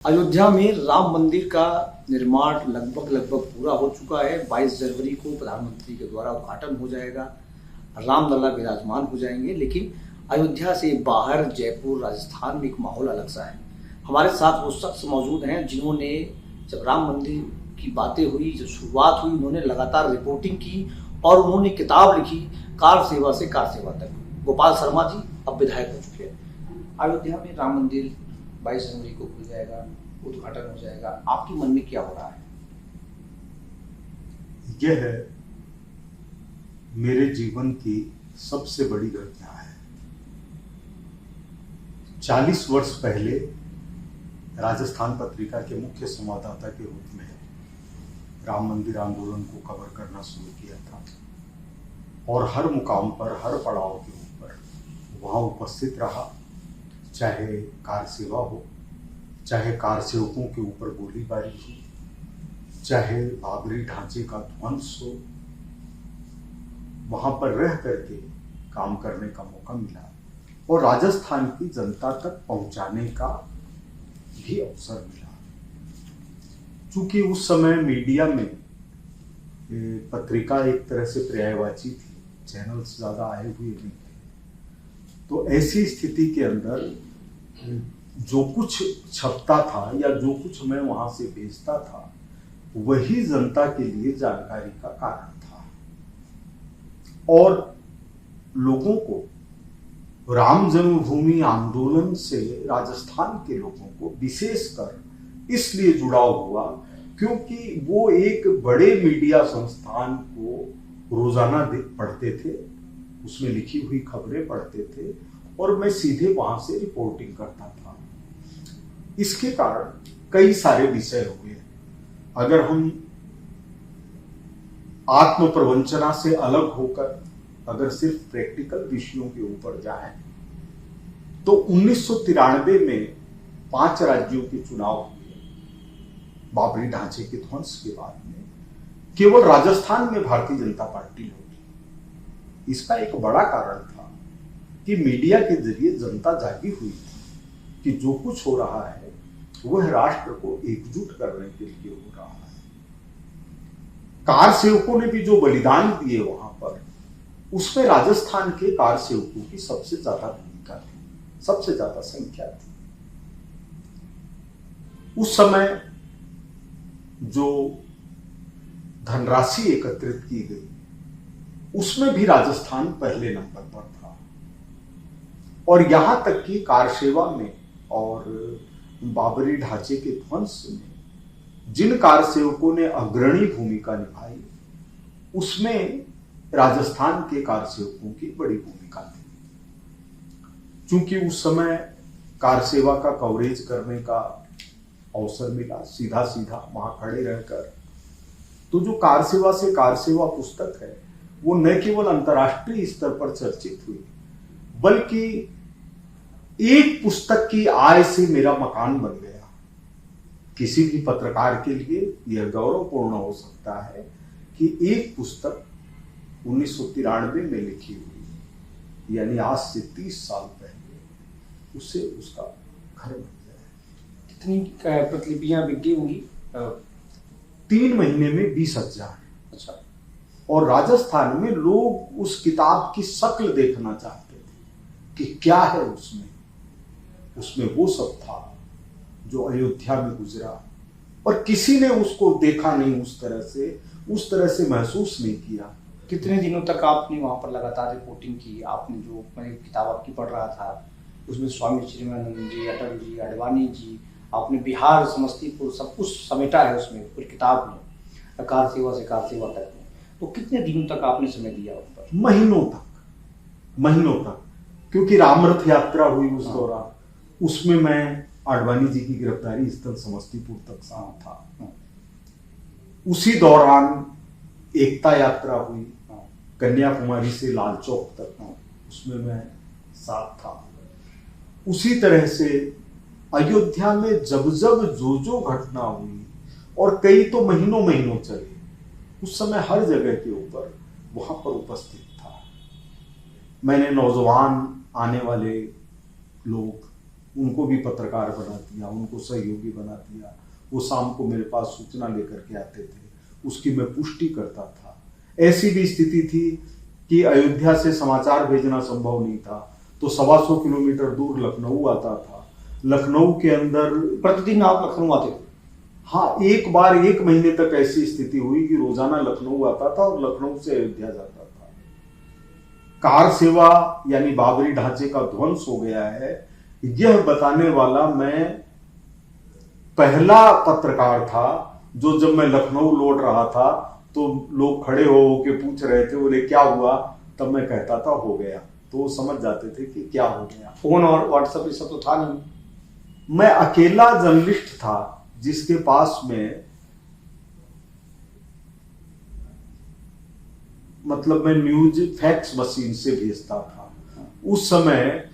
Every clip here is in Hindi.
अयोध्या में राम मंदिर का निर्माण लगभग पूरा हो चुका है। 22 जनवरी को प्रधानमंत्री के द्वारा उद्घाटन हो जाएगा, रामलला विराजमान हो जाएंगे। लेकिन अयोध्या से बाहर जयपुर राजस्थान में एक माहौल अलग सा है। हमारे साथ वो शख्स मौजूद हैं जिन्होंने जब राम मंदिर की बातें हुई, जब शुरुआत हुई, उन्होंने लगातार रिपोर्टिंग की और उन्होंने किताब लिखी कार सेवा से कार सेवा तक। गोपाल शर्मा जी अब विधायक हो चुके हैं। अयोध्या में राम मंदिर 22 जनवरी को खुल जाएगा, उद्घाटन हो जाएगा, आपके मन में क्या हो रहा है? यह है मेरे जीवन की सबसे बड़ी घटना है। 40 वर्ष पहले राजस्थान पत्रिका के मुख्य संवाददाता के रूप में राम मंदिर आंदोलन को कवर करना शुरू किया था और हर मुकाम पर, हर पड़ाव के ऊपर वहां उपस्थित रहा। चाहे कार सेवा हो, चाहे कार सेवकों के ऊपर गोलीबारी हो, चाहे बाबरी ढांचे का ध्वंस हो, वहां पर रह करके काम करने का मौका मिला और राजस्थान की जनता तक पहुंचाने का भी अवसर मिला। चूंकि उस समय मीडिया में पत्रिका एक तरह से पर्यायवाची थी, चैनल्स ज्यादा आए हुए नहीं थे, तो ऐसी स्थिति के अंदर जो कुछ छपता था या जो कुछ मैं वहां से भेजता था वही जनता के लिए जानकारी का कारण था और लोगों को राम जन्मभूमि आंदोलन से राजस्थान के लोगों को विशेषकर इसलिए जुड़ाव हुआ क्योंकि वो एक बड़े मीडिया संस्थान को रोजाना पढ़ते थे, उसमें लिखी हुई खबरें पढ़ते थे और मैं सीधे वहां से रिपोर्टिंग करता था। इसके कारण कई सारे विषय हुए। अगर हम आत्म प्रवंचना से अलग होकर अगर सिर्फ प्रैक्टिकल विषयों के ऊपर जाएं तो 1993 में 5 राज्यों के चुनाव हुए। बाबरी ढांचे के ध्वंस के बाद में केवल राजस्थान में भारतीय जनता पार्टी लौटी। इसका एक बड़ा कारण था कि मीडिया के जरिए जनता जागी हुई थी कि जो कुछ हो रहा है वह राष्ट्र को एकजुट करने के लिए हो रहा है। कार सेवकों ने भी जो बलिदान दिए वहां पर, उसमें राजस्थान के कार सेवकों की सबसे ज्यादा भूमिका थी, सबसे ज्यादा संख्या थी। उस समय जो धनराशि एकत्रित की गई उसमें भी राजस्थान पहले नंबर पर था और यहां तक कि कार सेवा में और बाबरी ढांचे के ध्वंस में जिन कार सेवकों ने अग्रणी भूमिका निभाई उसमें राजस्थान के कार सेवकों की बड़ी भूमिका थी। चूंकि उस समय कार सेवा का कवरेज करने का अवसर मिला, सीधा सीधा वहां खड़े रहकर, तो जो कार सेवा से कार सेवा पुस्तक है वो न केवल अंतर्राष्ट्रीय स्तर पर चर्चित हुई बल्कि एक पुस्तक की आय से मेरा मकान बन गया। किसी भी पत्रकार के लिए यह गौरवपूर्ण हो सकता है कि एक पुस्तक 1993 में लिखी हुई, यानी आज से 30 साल पहले, उससे उसका घर बन गया। कितनी प्रतिलिपियां बिक गई होंगी? 3 महीने में 20,000। अच्छा। और राजस्थान में लोग उस किताब की शक्ल देखना चाहते थे कि क्या है उसमें। उसमें वो सब था जो अयोध्या में गुजरा और किसी ने उसको देखा नहीं, उस तरह से महसूस नहीं किया। कितने दिनों तक आपने वहां पर लगातार रिपोर्टिंग की? आपने जो, मैं किताब आपकी पढ़ रहा था उसमें स्वामी चिन्मयानंद जी, अटल जी, आडवाणी जी, आपने बिहार, समस्तीपुर सब कुछ समेटा है उसमें पूरी किताब में, कार सेवा से कार सेवा तक में। तो कितने दिनों तक आपने समय दिया उस पर? महीनों तक, क्योंकि राम रथ यात्रा हुई उस दौरान, उसमें मैं आडवाणी जी की गिरफ्तारी स्थल समस्तीपुर तक साथ था। उसी दौरान एकता यात्रा हुई कन्याकुमारी से लाल चौक तक, उसमें मैं साथ था। उसी तरह से अयोध्या में जब जो घटना हुई और कई तो महीनों चले, उस समय हर जगह के ऊपर वहां पर उपस्थित था। मैंने नौजवान आने वाले लोग उनको भी पत्रकार बना दिया, उनको सहयोगी बना दिया। वो शाम को मेरे पास सूचना लेकर के आते थे, उसकी मैं पुष्टि करता था। ऐसी भी स्थिति थी कि अयोध्या से समाचार भेजना संभव नहीं था, तो 125 किलोमीटर दूर लखनऊ आता था। लखनऊ के अंदर प्रतिदिन आप लखनऊ आते थे? हाँ, एक बार 1 महीने तक ऐसी स्थिति हुई कि रोजाना लखनऊ आता था और लखनऊ से अयोध्या जाता था। कार सेवा यानी बाबरी ढांचे का ध्वंस हो गया है, यह बताने वाला मैं पहला पत्रकार था जो, जब मैं लखनऊ लौट रहा था तो लोग खड़े हो के पूछ रहे थे, बोले क्या हुआ, तब मैं कहता था हो गया, तो वो समझ जाते थे कि क्या हो गया। फोन और व्हाट्सएप ये सब तो था नहीं। मैं अकेला जर्नलिस्ट था जिसके पास में, मतलब मैं न्यूज फैक्स मशीन से भेजता था। उस समय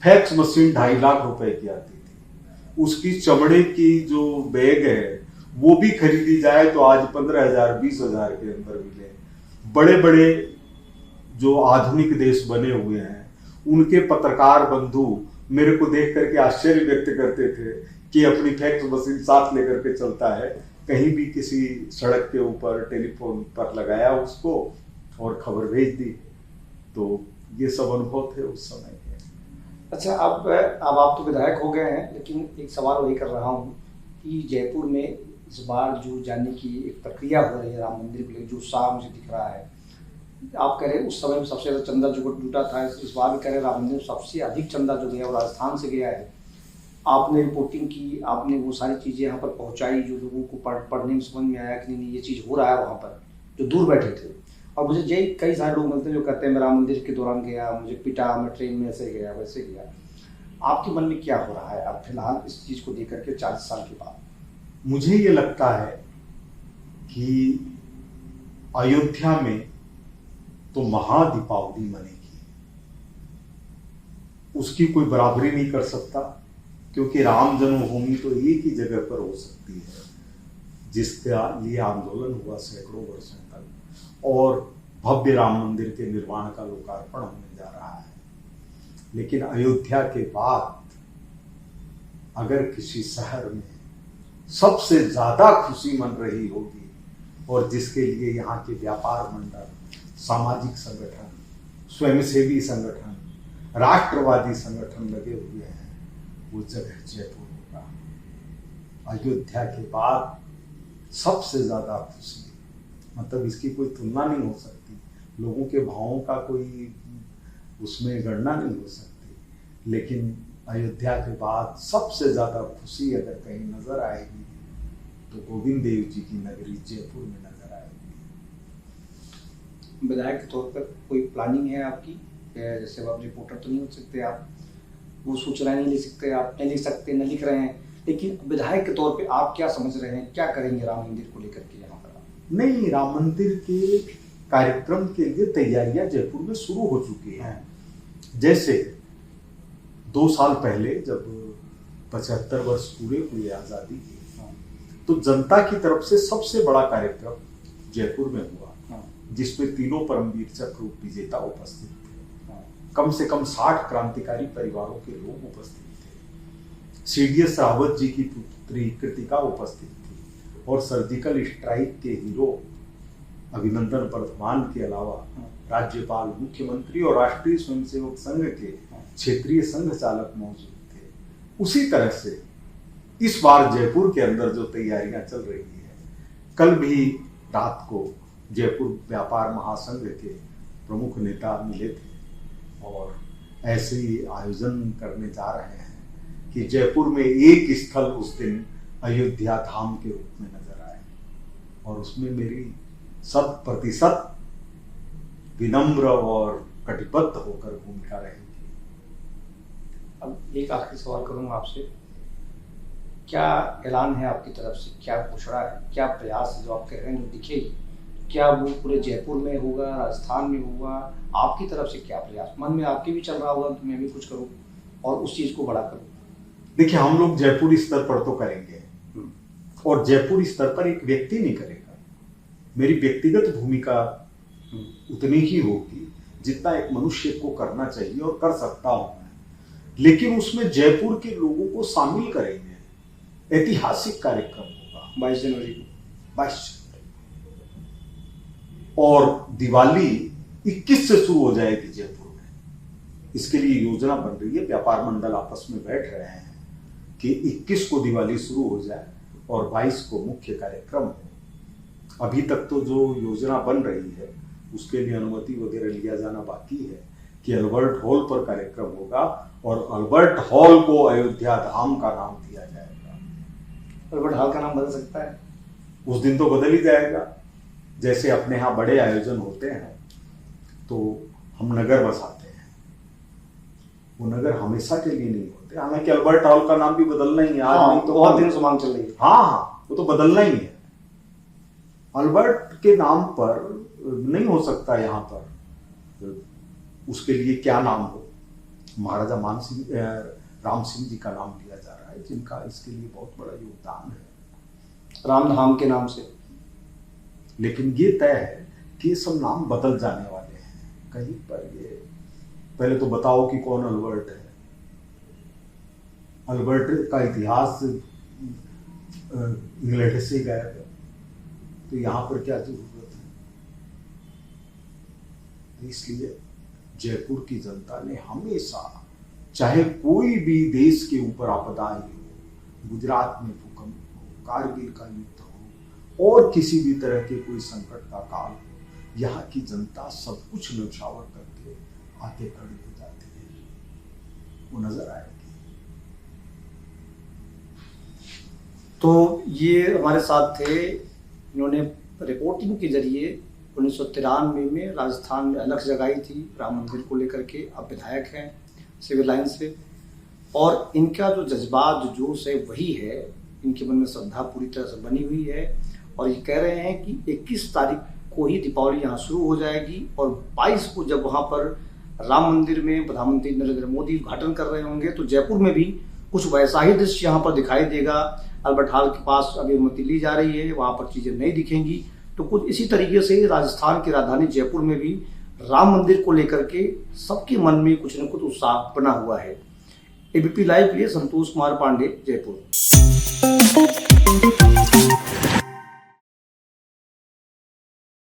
फैक्स मशीन 2.5 लाख रुपए की आती थी। उसकी चमड़े की जो बैग है वो भी खरीदी जाए तो आज 15,000 20,000 के अंदर मिले। बड़े बड़े जो आधुनिक देश बने हुए हैं उनके पत्रकार बंधु मेरे को देख करके आश्चर्य व्यक्त करते थे कि अपनी फैक्स मशीन साथ लेकर के चलता है, कहीं भी किसी सड़क के ऊपर टेलीफोन पर लगाया उसको और खबर भेज दी। तो ये सब अनुभव थे उस समय के। अच्छा, अब आप तो विधायक हो गए हैं, लेकिन एक सवाल वही कर रहा हूँ कि जयपुर में इस बार जो जाने की एक प्रक्रिया हो रही है राम मंदिर को लेकर, जो उत्साह मुझे दिख रहा है, आप कह रहे हैं उस समय में सबसे ज्यादा चंदा जो जुटा था, इस बार भी कह रहे हैं राम मंदिर में सबसे अधिक चंदा जो गया वो राजस्थान से गया है। आपने रिपोर्टिंग की, आपने वो सारी चीज़ें यहाँ पर पहुँचाई, जो लोगों को पढ़ने में समझ में आया कि नहीं ये चीज़ हो रहा है वहाँ पर, जो दूर बैठे थे। और मुझे यही कई सारे लोग मिलते हैं जो कहते हैं मैं राम मंदिर के दौरान गया, मुझे पिटा, मैं ट्रेन में ऐसे गया वैसे गया। आपके मन में क्या हो रहा है अब फिलहाल इस चीज़ को लेकर के 40 साल के बाद? मुझे ये लगता है कि अयोध्या में तो महादीपावली मनेगी, उसकी कोई बराबरी नहीं कर सकता, क्योंकि राम जन्मभूमि तो एक ही जगह पर हो सकती है जिसका लिए आंदोलन हुआ सैकड़ों वर्षों तक, और भव्य राम मंदिर के निर्माण का लोकार्पण होने जा रहा है। लेकिन अयोध्या के बाद अगर किसी शहर में सबसे ज्यादा खुशी मन रही होगी और जिसके लिए यहाँ के व्यापार मंडल, सामाजिक संगठन, स्वयंसेवी संगठन, राष्ट्रवादी संगठन लगे हुए हैं, वो जगह जयपुर होगा। अयोध्या के बाद सबसे ज्यादा खुशी, मतलब इसकी कोई तुलना नहीं हो सकती, लोगों के भावों का कोई उसमें गणना नहीं हो सकती। लेकिन अयोध्या के बाद सबसे ज्यादा खुशी अगर कहीं नजर आएगी तो गोविंद देव जी की नगरी जयपुर में नजर आएगी। विधायक के तौर पर कोई प्लानिंग है आपकी? जैसे आप रिपोर्टर तो नहीं हो सकते, आप वो सूचनाएं नहीं ले सकते, आप नहीं लिख सकते, न लिख रहे हैं, लेकिन विधायक के तौर पे आप क्या समझ रहे हैं, क्या करेंगे राम मंदिर को लेकर के यहाँ पर? नहीं, राम मंदिर के कार्यक्रम के लिए तैयारियां जयपुर में शुरू हो चुकी हैं। जैसे 2 साल पहले जब 75 वर्ष पूरे हुए आजादी के, तो जनता की तरफ से सबसे बड़ा कार्यक्रम जयपुर में हुआ, जिसमें तीनों परमवीर चक्र विजेता उपस्थित थे। कम से कम 60 क्रांतिकारी परिवारों के लोग उपस्थित थे। सीडीएस रावत जी की पुत्री कृतिका उपस्थित थी, और सर्जिकल स्ट्राइक के हीरो अभिनंदन वर्धमान के अलावा राज्यपाल, मुख्यमंत्री और राष्ट्रीय स्वयंसेवक संघ के क्षेत्रीय संघ चालक मौजूद थे। उसी तरह से इस बार जयपुर के अंदर जो तैयारियां चल रही है, कल भी रात को जयपुर व्यापार महासंघ के प्रमुख नेता मिले थे और ऐसे ही आयोजन करने जा रहे हैं कि जयपुर में एक स्थल उस दिन अयोध्या धाम के रूप में नजर आए, और उसमें मेरी 100% विनम्र और कटिबद्ध होकर भूमिका रहेगी। अब एक आखिरी सवाल करूंगा आपसे, क्या ऐलान है आपकी तरफ से, क्या घोषणा है, क्या प्रयास है जो आप कह रहे हैं जो दिखेगी, क्या वो पूरे जयपुर में होगा, राजस्थान में होगा? आपकी तरफ से क्या प्रयास, मन में आपके भी चल रहा होगा कि मैं भी कुछ करूं और उस चीज को बड़ा करूं? देखिए, हम लोग जयपुर स्तर पर तो करेंगे, और जयपुर स्तर पर एक व्यक्ति नहीं करेगा। मेरी व्यक्तिगत भूमिका उतनी ही होगी जितना एक मनुष्य को करना चाहिए और कर सकता हूं मैं। लेकिन उसमें जयपुर के लोगों को शामिल करेंगे। ऐतिहासिक कार्यक्रम होगा 22 जनवरी को। 22 जनवरी और दिवाली 21 से शुरू हो जाएगी जयपुर में। इसके लिए योजना बन रही है, व्यापार मंडल आपस में बैठ रहे हैं कि 21 को दिवाली शुरू हो जाए और 22 को मुख्य कार्यक्रम हो। अभी तक तो जो योजना बन रही है उसके लिए अनुमति वगैरह लिया जाना बाकी है कि अल्बर्ट हॉल पर कार्यक्रम होगा और अल्बर्ट हॉल को अयोध्या धाम का नाम दिया जाएगा। अल्बर्ट हॉल का नाम बदल सकता है? उस दिन तो बदल ही जाएगा। जैसे अपने यहाँ बड़े आयोजन होते हैं तो हम नगर बसाते हैं, वो नगर हमेशा के लिए नहीं होते। हालांकि अल्बर्ट हॉल का नाम भी बदलना ही है। आज नहीं तो बहुत दिनों से मांग चल रही है। हाँ, वो तो बदलना ही है। अल्बर्ट के नाम पर नहीं हो सकता यहाँ पर। उसके लिए क्या नाम हो? महाराजा राम सिंह जी का नाम लिया जा रहा है, जिनका इसके लिए बहुत बड़ा योगदान है, रामधाम के नाम से। लेकिन ये तय है कि ये सब नाम बदल जाने वाले हैं कहीं पर। ये पहले तो बताओ कि कौन अल्बर्ट है। अल्बर्ट का इतिहास इंग्लैंड से गया है, तो यहाँ पर क्या जरूरत है? इसलिए जयपुर की जनता ने हमेशा, चाहे कोई भी देश के ऊपर आपदा आई हो, गुजरात में भूकंप हो, कारगिल का युद्ध हो और किसी भी तरह के कोई संकट का काल हो, यहाँ की जनता सब कुछ न्यौछावर करके आके खड़ी हो जाती है। वो नजर आएगी। तो ये हमारे साथ थे, इन्होंने रिपोर्टिंग के जरिए 1993 में राजस्थान में अलख जगाई थी राम मंदिर को लेकर के। अब विधायक हैं सिविल लाइन से, और इनका जो जज्बात, जो जोश है वही है। इनके मन में श्रद्धा पूरी तरह से बनी हुई है और ये कह रहे हैं कि 21 तारीख को ही दीपावली यहाँ शुरू हो जाएगी और 22 को जब वहाँ पर राम मंदिर में प्रधानमंत्री नरेंद्र मोदी उद्घाटन कर रहे होंगे तो जयपुर में भी कुछ वैसा ही दृश्य यहाँ पर दिखाई देगा। अल्बर्ट हॉल के पास अभी अनुमति ली जा रही है, वहाँ पर चीज़ें नहीं दिखेंगी। तो कुछ इसी तरीके से राजस्थान की राजधानी जयपुर में भी राम मंदिर को लेकर के सबके मन में कुछ न कुछ उत्साह बना हुआ है। एबीपी लाइव के लिए संतोष कुमार पांडे, जयपुर।